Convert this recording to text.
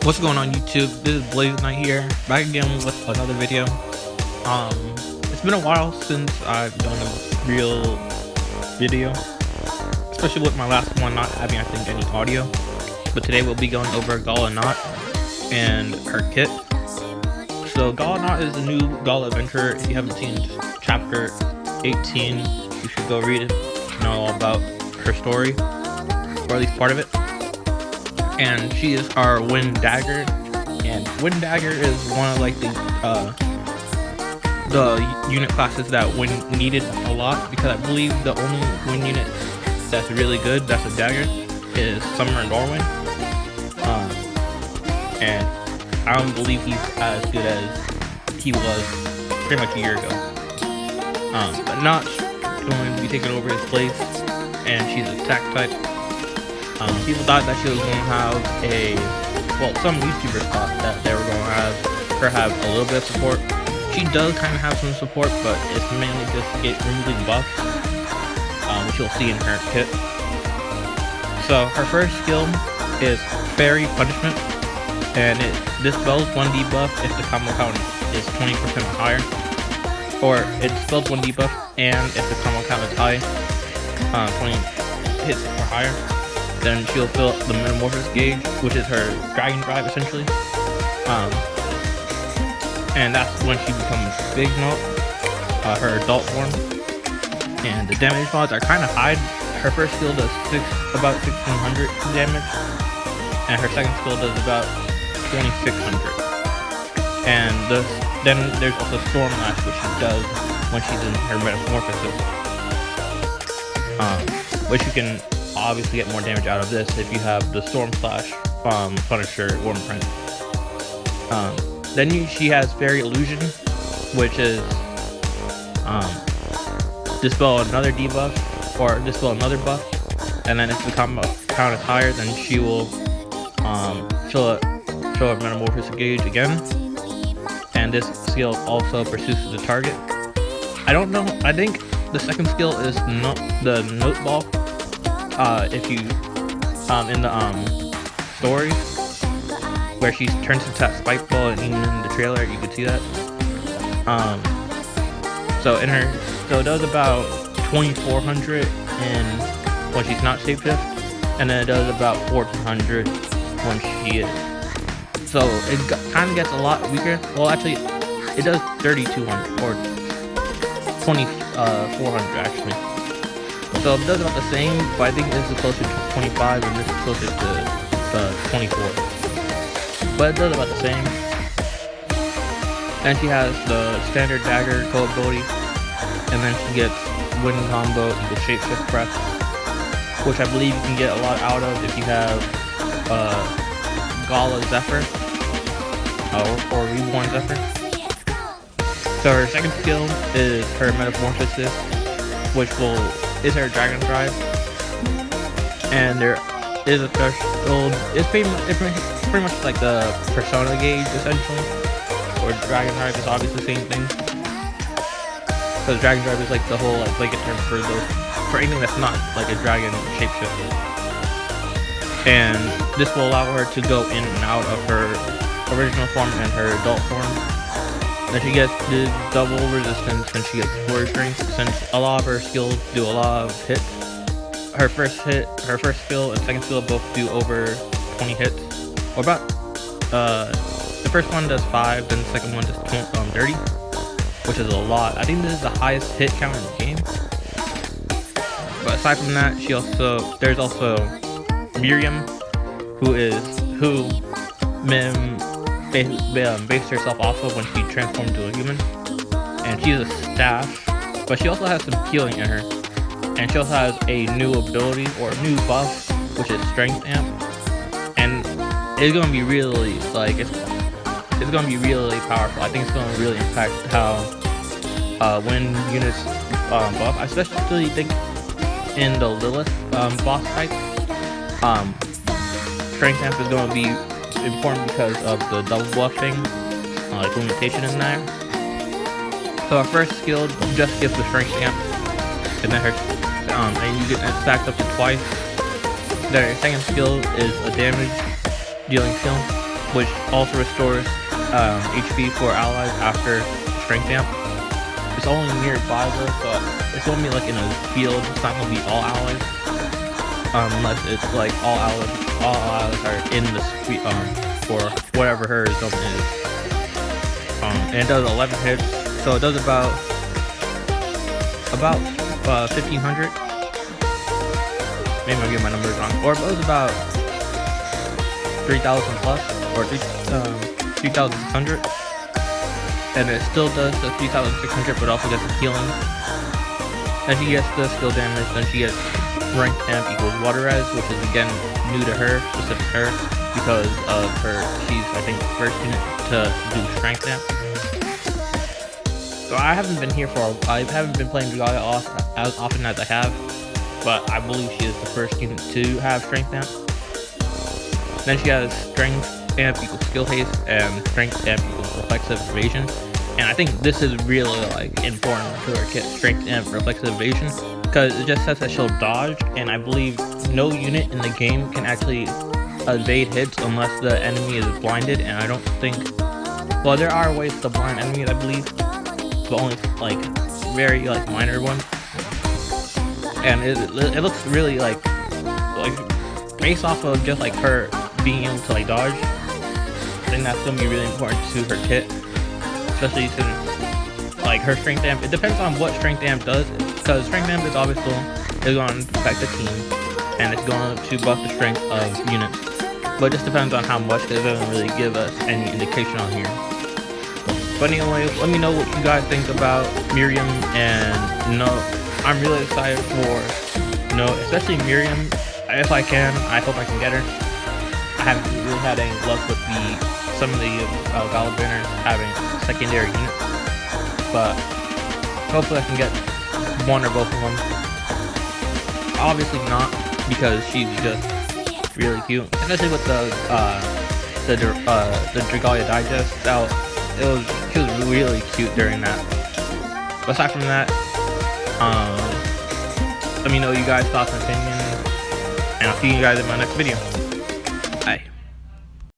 What's going on YouTube? This is Blaze Knight here, back again with another video. It's been a while since I've done a real video, especially with my last one not having I think any audio. But today we'll be going over Gala and her kit. So Gala is a new Gala adventure. If you haven't seen chapter 18, you should go read it to know all about her story, or at least part of it. And she is our Wind Dagger, and Wind Dagger is one of like the unit classes that Wind needed a lot, because I believe the only Wind unit that's really good that's a dagger is Summer and Norwin. And I don't believe he's as good as he was pretty much a year ago. But Not's going to be taking over his place, and she's a attack type. People thought that she was going to have some YouTubers thought that they were going to have her have a little bit of support. She does kind of have some support, but it's mainly just removing buffs, which you'll see in her kit. So her first skill is Fairy Punishment, and it dispels 1 debuff if the combo count is 20% or higher, or it dispels 1 debuff and if the combo count is high, 20 hits or higher. Then she'll fill up the Metamorphosis gauge, which is her Dragon Drive essentially. And that's when she becomes Big Note, her adult form. And the damage mods are kind of high. Her first skill does about 1600 damage, and her second skill does about 2600. And then there's also Storm Lash, which she does when she's in her Metamorphosis, which you can obviously get more damage out of this if you have the Storm Slash Punisher Wormprint. Then she has Fairy Illusion, which is dispel another debuff or dispel another buff, and then if the combo count is higher, then she will show a Metamorphosis gauge again, and this skill also pursues the target. I don't know, I think the second skill is the Note Ball. If you in the story where she turns into that spike ball, and even in the trailer you can see that. So it does about 2400 when she's not shapeshift, and then it does about 1400 when she is. So it kind of gets a lot weaker. Well, actually, it does 3200 or 2400 actually. So it does about the same, but I think this is closer to 25 and this is closer to 24. But it does about the same. And she has the standard dagger co-ability, and then she gets Wind Combo equals Shapeshift Breath, which I believe you can get a lot out of if you have Gala Zephyr or Reborn Zephyr. So her second skill is her Metamorphosis, which is her Dragon Drive, and there is a threshold. It's pretty much like the Persona gauge essentially, or Dragon Drive is obviously the same thing, because Dragon Drive is like the whole like term for anything that's not like a dragon shapeshift, and this will allow her to go in and out of her original form and her adult form. Then she gets the double resistance, and she gets Flurry Strength, since a lot of her skills do a lot of hits. Her first skill and second skill both do over 20 hits, or about the first one does 5, then the second one does 30, which is a lot. I think this is the highest hit count in the game. But aside from that, there's also Miriam, who based herself off of when she transformed into a human, and she's a staff, but she also has some healing in her, and she also has a new ability or a new buff, which is Strength Amp, and it's gonna be really it's gonna be really powerful. I think it's gonna really impact how when units buff. I especially think in the Lilith boss type, Strength Amp is gonna be important because of the double buffing, like limitation in there. So her first skill just gives the Strength Amp, and then and you get that stacked up to twice. Their second skill is a damage dealing skill, which also restores HP for allies after strength amp. It's only nearby though, so it's gonna be like in a field. It's not gonna be all allies, unless it's like all allies are in the for whatever her zone is. And it does 11 hits, so it does about 1500. Maybe I'll get my numbers wrong, or it was about 3000 plus, or 3600. And it still does the 3600, but also gets the healing. Then she gets the skill damage. Then she gets rank amp equals water res, which is again new to her, specific her, because of her. She's I think the first unit to do strength amp. So I haven't been playing Dragalia as often as I have, but I believe she is the first unit to have strength amp. Then she has strength amp equals skill haste and strength amp equals reflexive evasion. And I think this is really like important to her kit, strength amp reflexive evasion, because it just says that she'll dodge, and I believe no unit in the game can actually evade hits unless the enemy is blinded. And I don't think, well, there are ways to blind enemies, I believe, but only like very like minor ones. And it looks really like based off of just like her being able to like dodge. I think that's gonna be really important to her kit, especially since like her strength amp. It depends on what strength amp does, because strength amp is obviously going to affect the team, and it's going to buff the strength of units. But it just depends on how much. It doesn't really give us any indication on here. But anyway, let me know what you guys think about Miriam and Notte. I'm really excited for Notte, especially Miriam. If I can, I hope I can get her. I haven't really had any luck with some of the Gala banners having secondary units, but hopefully I can get one or both of them. Obviously not, because she's just really cute, especially with the Dragalia digest. She was really cute during that. But aside from that, let me know you guys' thoughts and opinions, and I'll see you guys in my next video.